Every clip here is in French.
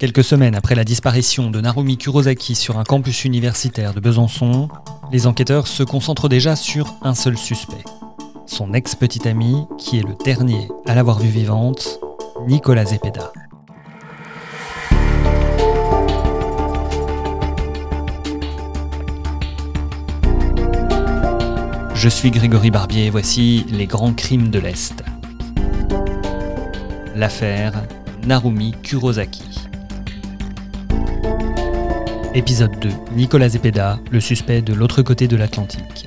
Quelques semaines après la disparition de Narumi Kurosaki sur un campus universitaire de Besançon, les enquêteurs se concentrent déjà sur un seul suspect. Son ex-petite amie, qui est le dernier à l'avoir vue vivante, Nicolas Zepeda. Je suis Grégory Barbier et voici les grands crimes de l'Est. L'affaire Narumi Kurosaki. Épisode 2. Nicolas Zepeda, le suspect de l'autre côté de l'Atlantique.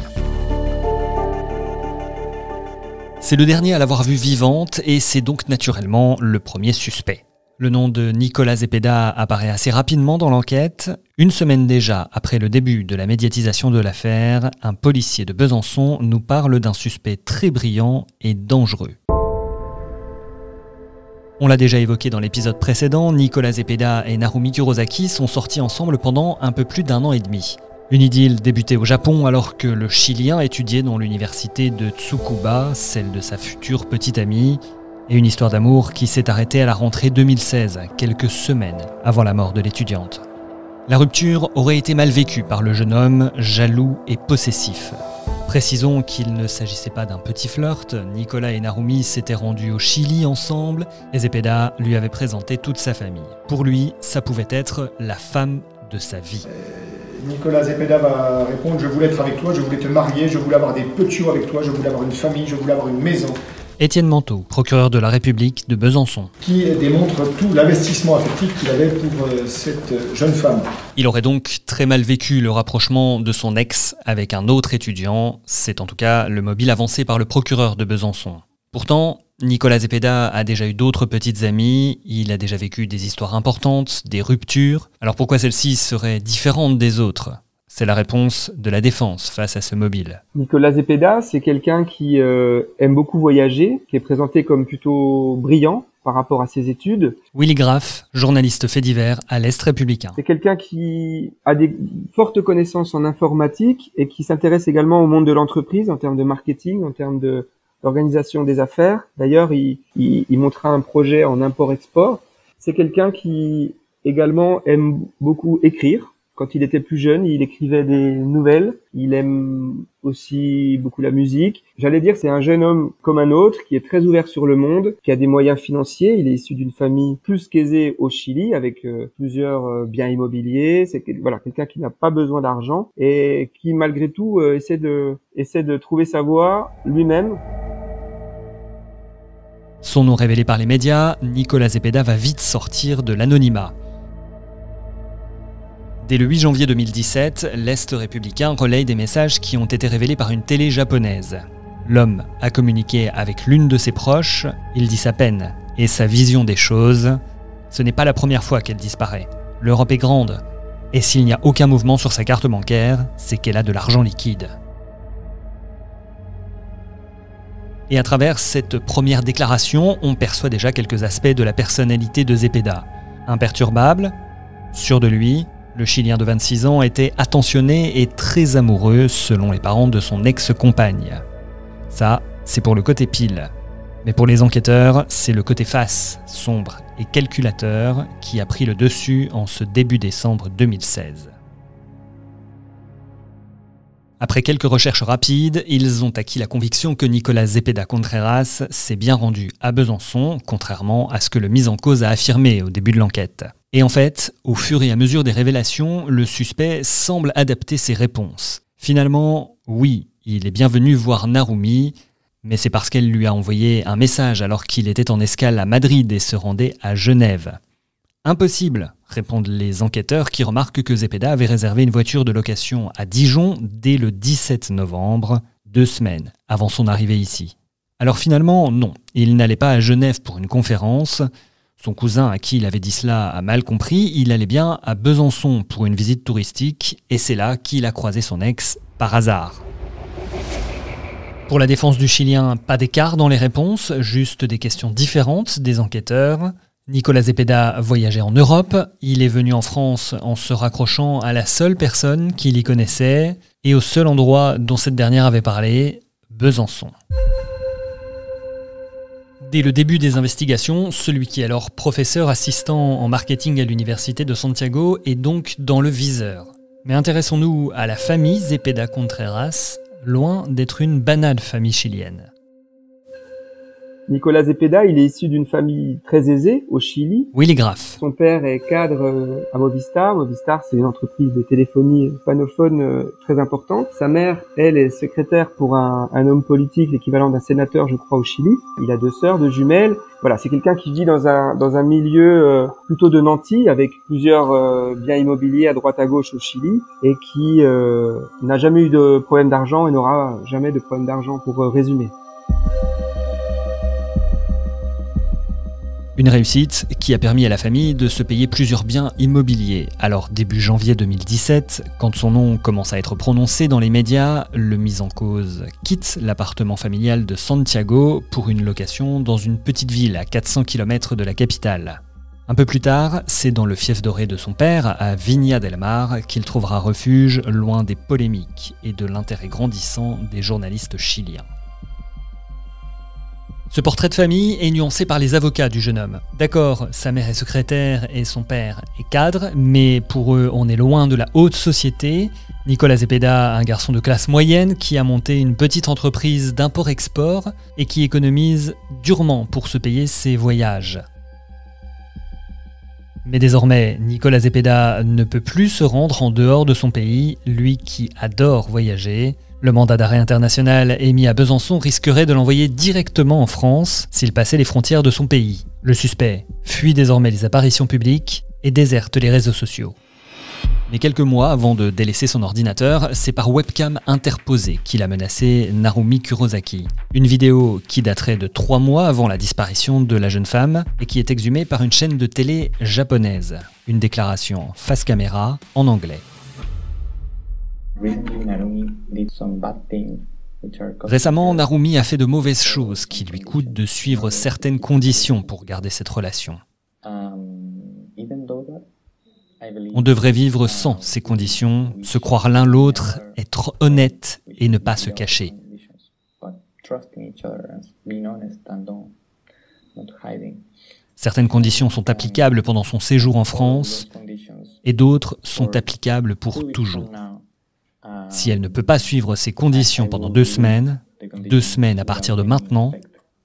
C'est le dernier à l'avoir vue vivante et c'est donc naturellement le premier suspect. Le nom de Nicolas Zepeda apparaît assez rapidement dans l'enquête. Une semaine déjà après le début de la médiatisation de l'affaire, un policier de Besançon nous parle d'un suspect très brillant et dangereux. On l'a déjà évoqué dans l'épisode précédent, Nicolas Zepeda et Narumi Kurosaki sont sortis ensemble pendant un peu plus d'1 an et demi. Une idylle débutée au Japon alors que le Chilien étudiait dans l'université de Tsukuba, celle de sa future petite amie, et une histoire d'amour qui s'est arrêtée à la rentrée 2016, quelques semaines avant la mort de l'étudiante. La rupture aurait été mal vécue par le jeune homme, jaloux et possessif. Précisons qu'il ne s'agissait pas d'un petit flirt, Nicolas et Narumi s'étaient rendus au Chili ensemble et Zepeda lui avait présenté toute sa famille. Pour lui, ça pouvait être la femme de sa vie. Nicolas Zepeda va répondre « Je voulais être avec toi, je voulais te marier, je voulais avoir des petits avec toi, je voulais avoir une famille, je voulais avoir une maison. » Étienne Manteau, procureur de la République de Besançon. Qui démontre tout l'investissement affectif qu'il avait pour cette jeune femme. Il aurait donc très mal vécu le rapprochement de son ex avec un autre étudiant. C'est en tout cas le mobile avancé par le procureur de Besançon. Pourtant, Nicolas Zepeda a déjà eu d'autres petites amies, il a déjà vécu des histoires importantes, des ruptures. Alors pourquoi celle-ci serait différente des autres ? C'est la réponse de la défense face à ce mobile. Nicolas Zepeda, c'est quelqu'un qui aime beaucoup voyager, qui est présenté comme plutôt brillant par rapport à ses études. Willy Graff, journaliste fait divers à l'Est républicain. C'est quelqu'un qui a des fortes connaissances en informatique et qui s'intéresse également au monde de l'entreprise en termes de marketing, en termes d'organisation des affaires. D'ailleurs, il montrera un projet en import-export. C'est quelqu'un qui également aime beaucoup écrire. Quand il était plus jeune, il écrivait des nouvelles. Il aime aussi beaucoup la musique. J'allais dire, c'est un jeune homme comme un autre, qui est très ouvert sur le monde, qui a des moyens financiers. Il est issu d'une famille plus qu'aisée au Chili, avec plusieurs biens immobiliers. C'est quelqu'un qui n'a pas besoin d'argent et qui, malgré tout, essaie de trouver sa voie lui-même. Son nom révélé par les médias, Nicolas Zepeda va vite sortir de l'anonymat. Dès le 8 janvier 2017, l'Est républicain relaye des messages qui ont été révélés par une télé japonaise. L'homme a communiqué avec l'une de ses proches, il dit sa peine et sa vision des choses. Ce n'est pas la première fois qu'elle disparaît. L'Europe est grande, et s'il n'y a aucun mouvement sur sa carte bancaire, c'est qu'elle a de l'argent liquide. Et à travers cette première déclaration, on perçoit déjà quelques aspects de la personnalité de Zepeda. Imperturbable, sûr de lui, le Chilien de 26 ans était attentionné et très amoureux selon les parents de son ex-compagne. Ça, c'est pour le côté pile. Mais pour les enquêteurs, c'est le côté face, sombre et calculateur qui a pris le dessus en ce début décembre 2016. Après quelques recherches rapides, ils ont acquis la conviction que Nicolas Zepeda Contreras s'est bien rendu à Besançon, contrairement à ce que le mis en cause a affirmé au début de l'enquête. Et en fait, au fur et à mesure des révélations, le suspect semble adapter ses réponses. Finalement, oui, il est bien venu voir Narumi, mais c'est parce qu'elle lui a envoyé un message alors qu'il était en escale à Madrid et se rendait à Genève. Impossible, répondent les enquêteurs qui remarquent que Zepeda avait réservé une voiture de location à Dijon dès le 17 novembre, 2 semaines avant son arrivée ici. Alors finalement, non, il n'allait pas à Genève pour une conférence. Son cousin à qui il avait dit cela a mal compris, il allait bien à Besançon pour une visite touristique et c'est là qu'il a croisé son ex par hasard. Pour la défense du Chilien, pas d'écart dans les réponses, juste des questions différentes des enquêteurs. Nicolas Zepeda voyageait en Europe, il est venu en France en se raccrochant à la seule personne qu'il y connaissait et au seul endroit dont cette dernière avait parlé, Besançon. Dès le début des investigations, celui qui est alors professeur assistant en marketing à l'université de Santiago est donc dans le viseur. Mais intéressons-nous à la famille Zepeda Contreras, loin d'être une banale famille chilienne. Nicolás Zepeda, il est issu d'une famille très aisée au Chili. Willy Graff. Son père est cadre à Movistar. Movistar, c'est une entreprise de téléphonie hispanophone très importante. Sa mère, elle, est secrétaire pour un homme politique, l'équivalent d'un sénateur, je crois, au Chili. Il a 2 sœurs, 2 jumelles. Voilà, c'est quelqu'un qui vit dans un milieu plutôt de nantis, avec plusieurs biens immobiliers à droite à gauche au Chili, et qui n'a jamais eu de problème d'argent et n'aura jamais de problème d'argent, pour résumer. Une réussite qui a permis à la famille de se payer plusieurs biens immobiliers. Alors début janvier 2017, quand son nom commence à être prononcé dans les médias, le mis en cause quitte l'appartement familial de Santiago pour une location dans une petite ville à 400 km de la capitale. Un peu plus tard, c'est dans le fief doré de son père, à Viña del Mar, qu'il trouvera refuge loin des polémiques et de l'intérêt grandissant des journalistes chiliens. Ce portrait de famille est nuancé par les avocats du jeune homme. D'accord, sa mère est secrétaire et son père est cadre, mais pour eux, on est loin de la haute société. Nicolás Zepeda, un garçon de classe moyenne qui a monté une petite entreprise d'import-export et qui économise durement pour se payer ses voyages. Mais désormais, Nicolás Zepeda ne peut plus se rendre en dehors de son pays, lui qui adore voyager. Le mandat d'arrêt international émis à Besançon risquerait de l'envoyer directement en France s'il passait les frontières de son pays. Le suspect fuit désormais les apparitions publiques et déserte les réseaux sociaux. Mais quelques mois avant de délaisser son ordinateur, c'est par webcam interposée qu'il a menacé Narumi Kurosaki. Une vidéo qui daterait de 3 mois avant la disparition de la jeune femme et qui est exhumée par une chaîne de télé japonaise. Une déclaration face caméra en anglais. Récemment, Narumi a fait de mauvaises choses qui lui coûtent de suivre certaines conditions pour garder cette relation. On devrait vivre sans ces conditions, se croire l'un l'autre, être honnête et ne pas se cacher. Certaines conditions sont applicables pendant son séjour en France et d'autres sont applicables pour toujours. Si elle ne peut pas suivre ces conditions pendant 2 semaines, 2 semaines à partir de maintenant,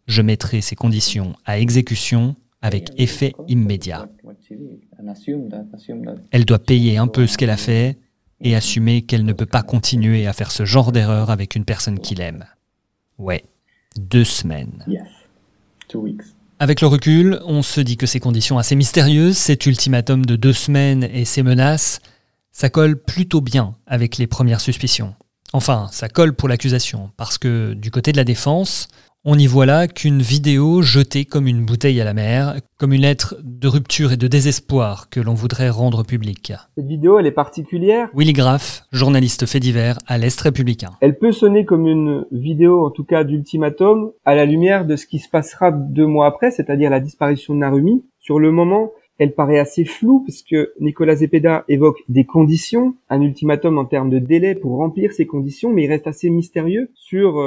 je mettrai ces conditions à exécution avec effet immédiat. Elle doit payer un peu ce qu'elle a fait et assumer qu'elle ne peut pas continuer à faire ce genre d'erreur avec une personne qu'il aime. Ouais, 2 semaines. Avec le recul, on se dit que ces conditions assez mystérieuses, cet ultimatum de 2 semaines et ces menaces, ça colle plutôt bien avec les premières suspicions. Enfin, ça colle pour l'accusation, parce que du côté de la défense, on n'y voit là qu'une vidéo jetée comme une bouteille à la mer, comme une lettre de rupture et de désespoir que l'on voudrait rendre publique. Cette vidéo, elle est particulière. Willy Graff, journaliste fait divers à l'Est républicain. Elle peut sonner comme une vidéo, en tout cas d'ultimatum, à la lumière de ce qui se passera 2 mois après, c'est-à-dire la disparition de Narumi. Sur le moment, elle paraît assez floue puisque Nicolás Zepeda évoque des conditions, un ultimatum en termes de délai pour remplir ces conditions, mais il reste assez mystérieux sur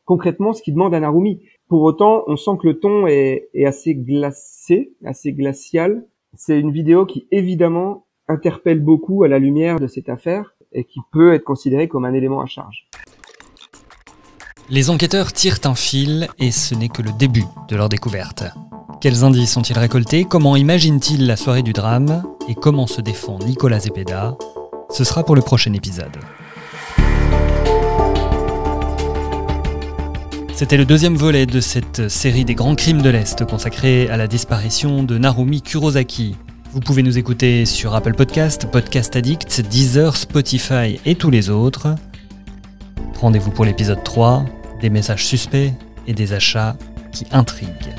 concrètement ce qu'il demande à Narumi. Pour autant, on sent que le ton est assez glacé, assez glacial. C'est une vidéo qui évidemment interpelle beaucoup à la lumière de cette affaire et qui peut être considérée comme un élément à charge. Les enquêteurs tirent un fil et ce n'est que le début de leur découverte. Quels indices ont-ils récoltés? Comment imaginent-ils la soirée du drame? Et comment se défend Nicolás Zepeda? Ce sera pour le prochain épisode. C'était le 2e volet de cette série des grands crimes de l'Est consacrée à la disparition de Narumi Kurosaki. Vous pouvez nous écouter sur Apple Podcast, Podcast Addict, Deezer, Spotify et tous les autres. Rendez-vous pour l'épisode 3, des messages suspects et des achats qui intriguent.